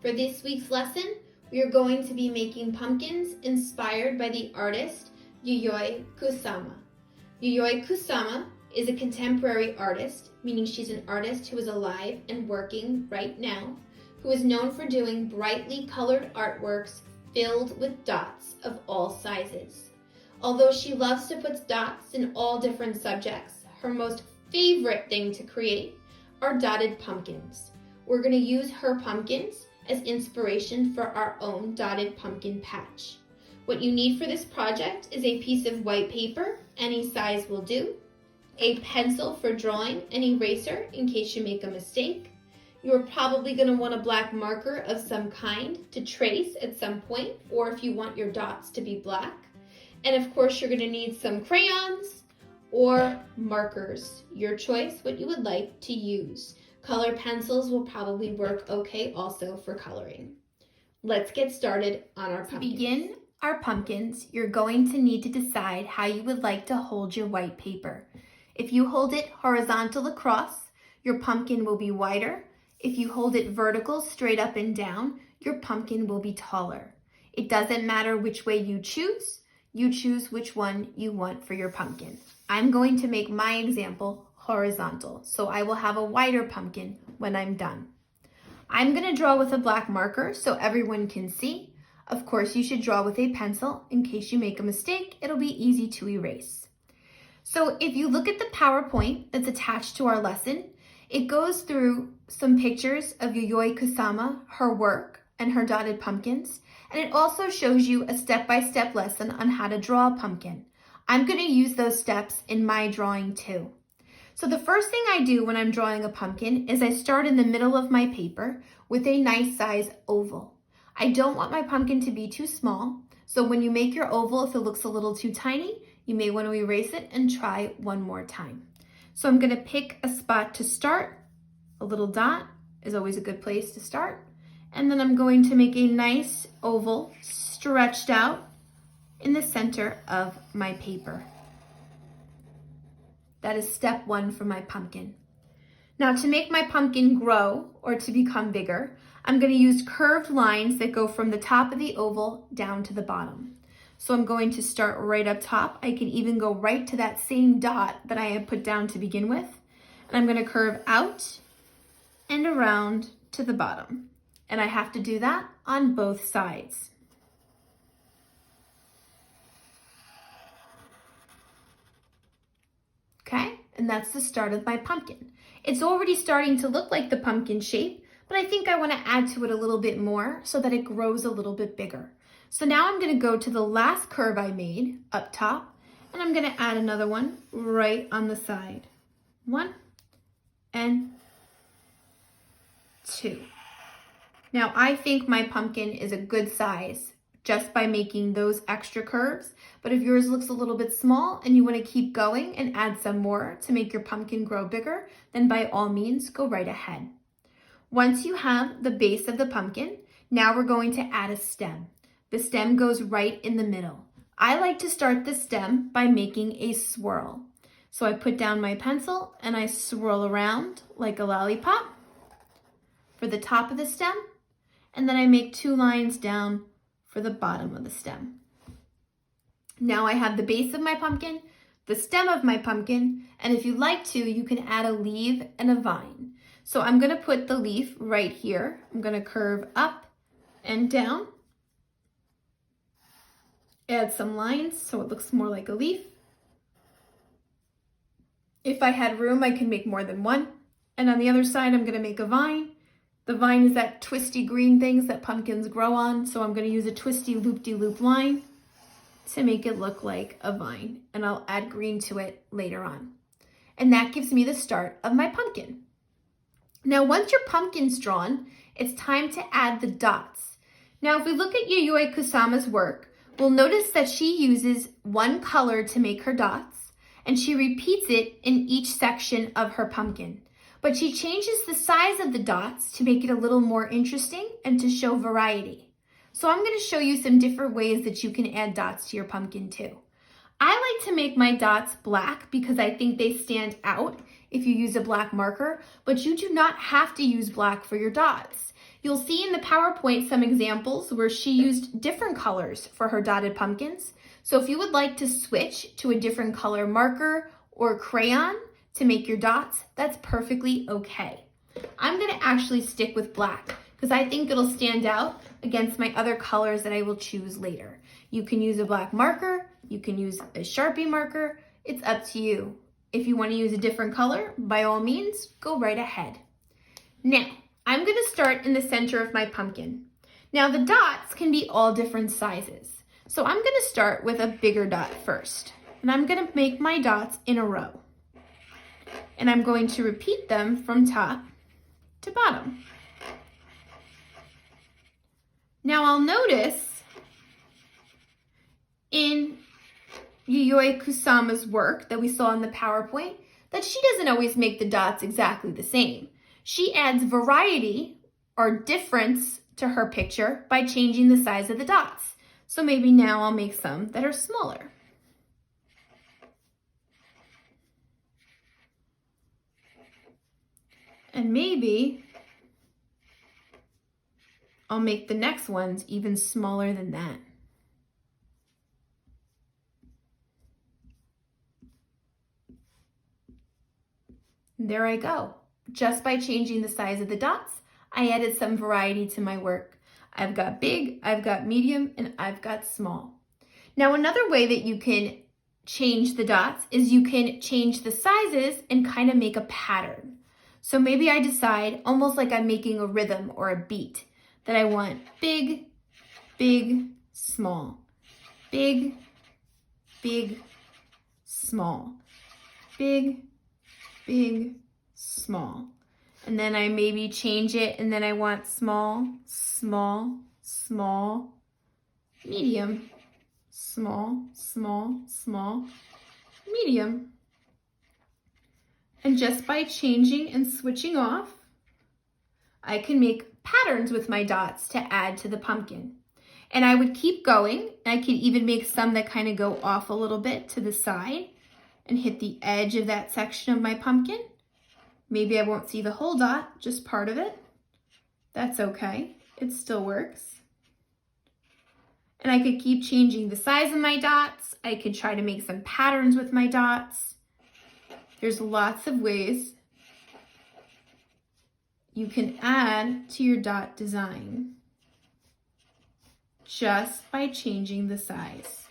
For this week's lesson, we are going to be making pumpkins inspired by the artist Yayoi Kusama. Yayoi Kusama is a contemporary artist, meaning she's an artist who is alive and working right now, who is known for doing brightly colored artworks filled with dots of all sizes. Although she loves to put dots in all different subjects, her most favorite thing to create are dotted pumpkins. We're going to use her pumpkins as inspiration for our own dotted pumpkin patch. What you need for this project is a piece of white paper, any size will do, a pencil for drawing, an eraser in case you make a mistake. You're probably going to want a black marker of some kind to trace at some point, or if you want your dots to be black. And of course, you're going to need some crayons or markers, your choice, what you would like to use. Color pencils will probably work okay also for coloring. Let's get started on our pumpkins. To begin our pumpkins, you're going to need to decide how you would like to hold your white paper. If you hold it horizontal across, your pumpkin will be wider. If you hold it vertical, straight up and down, your pumpkin will be taller. It doesn't matter which way you choose which one you want for your pumpkin. I'm going to make my example horizontal, so I will have a wider pumpkin when I'm done. I'm going to draw with a black marker so everyone can see. Of course, you should draw with a pencil. In case you make a mistake, it'll be easy to erase. So if you look at the PowerPoint that's attached to our lesson, it goes through some pictures of Yayoi Kusama, her work, and her dotted pumpkins, and it also shows you a step-by-step lesson on how to draw a pumpkin. I'm going to use those steps in my drawing too. So the first thing I do when I'm drawing a pumpkin is I start in the middle of my paper with a nice size oval. I don't want my pumpkin to be too small, so when you make your oval, if it looks a little too tiny, you may want to erase it and try one more time. So I'm going to pick a spot to start. A little dot is always a good place to start. And then I'm going to make a nice oval stretched out in the center of my paper. That is step one for my pumpkin. Now to make my pumpkin grow or to become bigger, I'm going to use curved lines that go from the top of the oval down to the bottom. So I'm going to start right up top. I can even go right to that same dot that I had put down to begin with. And I'm going to curve out and around to the bottom. And I have to do that on both sides. Okay, and that's the start of my pumpkin. It's already starting to look like the pumpkin shape, but I think I want to add to it a little bit more so that it grows a little bit bigger. So now I'm going to go to the last curve I made up top, and I'm going to add another one right on the side. 1 and 2. Now I think my pumpkin is a good size just by making those extra curves, but if yours looks a little bit small and you want to keep going and add some more to make your pumpkin grow bigger, then by all means go right ahead. Once you have the base of the pumpkin, now we're going to add a stem. The stem goes right in the middle. I like to start the stem by making a swirl. So I put down my pencil and I swirl around like a lollipop for the top of the stem, and then I make 2 lines down for the bottom of the stem. Now I have the base of my pumpkin, the stem of my pumpkin, and if you'd like to, you can add a leaf and a vine. So I'm going to put the leaf right here. I'm going to curve up and down. Add some lines so it looks more like a leaf. If I had room, I can make more than one. And on the other side, I'm going to make a vine. The vine is that twisty green things that pumpkins grow on, so I'm going to use a twisty loop-de-loop line to make it look like a vine, and I'll add green to it later on. And that gives me the start of my pumpkin. Now once your pumpkin's drawn, it's time to add the dots. Now if we look at Yayoi Kusama's work, we'll notice that she uses one color to make her dots, and she repeats it in each section of her pumpkin. But she changes the size of the dots to make it a little more interesting and to show variety. So I'm going to show you some different ways that you can add dots to your pumpkin too. I like to make my dots black because I think they stand out if you use a black marker, but you do not have to use black for your dots. You'll see in the PowerPoint some examples where she used different colors for her dotted pumpkins. So if you would like to switch to a different color marker or crayon to make your dots, that's perfectly okay. I'm gonna actually stick with black because I think it'll stand out against my other colors that I will choose later. You can use a black marker, you can use a Sharpie marker, it's up to you. If you want to use a different color, by all means, go right ahead. Now, I'm going to start in the center of my pumpkin. Now, the dots can be all different sizes. So I'm going to start with a bigger dot first. And I'm going to make my dots in a row. And I'm going to repeat them from top to bottom. Now, I'll notice in Yayoi Kusama's work that we saw in the PowerPoint that she doesn't always make the dots exactly the same. She adds variety or difference to her picture by changing the size of the dots. So maybe now I'll make some that are smaller. And maybe I'll make the next ones even smaller than that. There I go. Just by changing the size of the dots, I added some variety to my work. I've got big, I've got medium, and I've got small. Now, another way that you can change the dots is you can change the sizes and kind of make a pattern. So maybe I decide, almost like I'm making a rhythm or a beat, that I want big, big, small, big, big, small, big, big, small. And then I maybe change it and then I want small, small, small, medium, small, small, small, medium. And just by changing and switching off, I can make patterns with my dots to add to the pumpkin. And I would keep going. I could even make some that kind of go off a little bit to the side and hit the edge of that section of my pumpkin. Maybe I won't see the whole dot, just part of it. That's okay, it still works. And I could keep changing the size of my dots. I could try to make some patterns with my dots. There's lots of ways you can add to your dot design just by changing the size.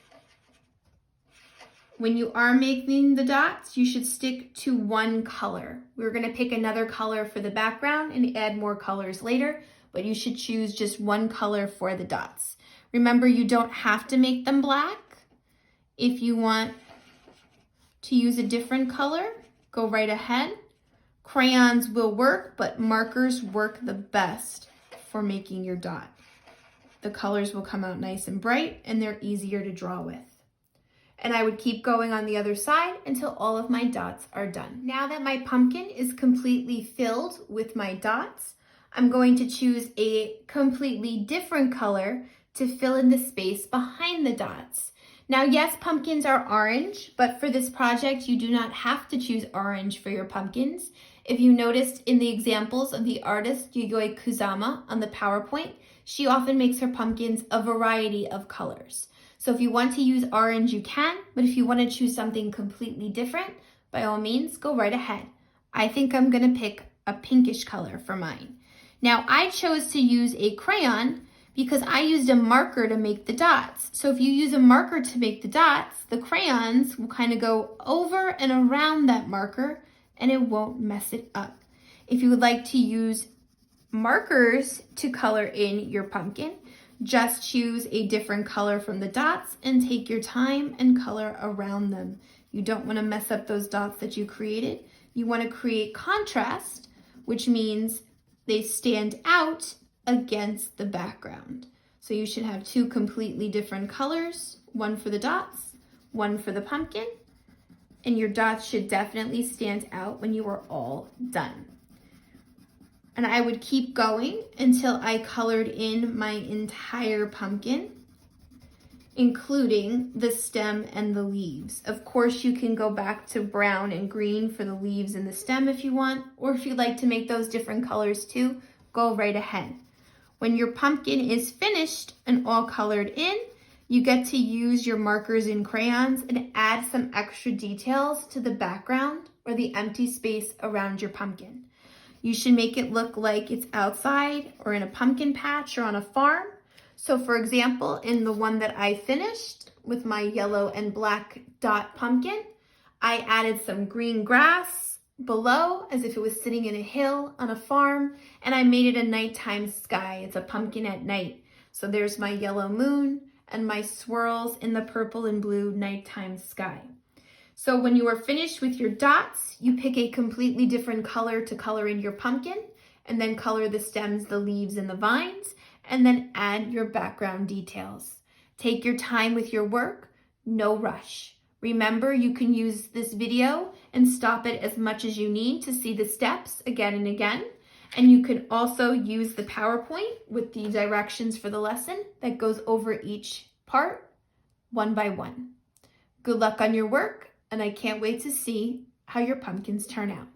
When you are making the dots, you should stick to one color. We're going to pick another color for the background and add more colors later, but you should choose just one color for the dots. Remember, you don't have to make them black. If you want to use a different color, go right ahead. Crayons will work, but markers work the best for making your dot. The colors will come out nice and bright, and they're easier to draw with. And I would keep going on the other side until all of my dots are done. Now that my pumpkin is completely filled with my dots, I'm going to choose a completely different color to fill in the space behind the dots. Now, yes, pumpkins are orange, but for this project, you do not have to choose orange for your pumpkins. If you noticed in the examples of the artist Yayoi Kusama on the PowerPoint, she often makes her pumpkins a variety of colors. So if you want to use orange, you can, but if you want to choose something completely different, by all means, go right ahead. I think I'm going to pick a pinkish color for mine. Now, I chose to use a crayon because I used a marker to make the dots. So if you use a marker to make the dots, the crayons will kind of go over and around that marker and it won't mess it up. If you would like to use markers to color in your pumpkin, just choose a different color from the dots and take your time and color around them. You don't want to mess up those dots that you created. You want to create contrast, which means they stand out against the background. So you should have two completely different colors, one for the dots, one for the pumpkin, and your dots should definitely stand out when you are all done. And I would keep going until I colored in my entire pumpkin, including the stem and the leaves. Of course, you can go back to brown and green for the leaves and the stem if you want, or if you'd like to make those different colors too, go right ahead. When your pumpkin is finished and all colored in, you get to use your markers and crayons and add some extra details to the background or the empty space around your pumpkin. You should make it look like it's outside or in a pumpkin patch or on a farm. So for example, in the one that I finished with my yellow and black dot pumpkin, I added some green grass below as if it was sitting in a hill on a farm, and I made it a nighttime sky. It's a pumpkin at night. So there's my yellow moon and my swirls in the purple and blue nighttime sky. So when you are finished with your dots, you pick a completely different color to color in your pumpkin, and then color the stems, the leaves, and the vines, and then add your background details. Take your time with your work, no rush. Remember, you can use this video and stop it as much as you need to see the steps again and again. And you can also use the PowerPoint with the directions for the lesson that goes over each part one by one. Good luck on your work, and I can't wait to see how your pumpkins turn out.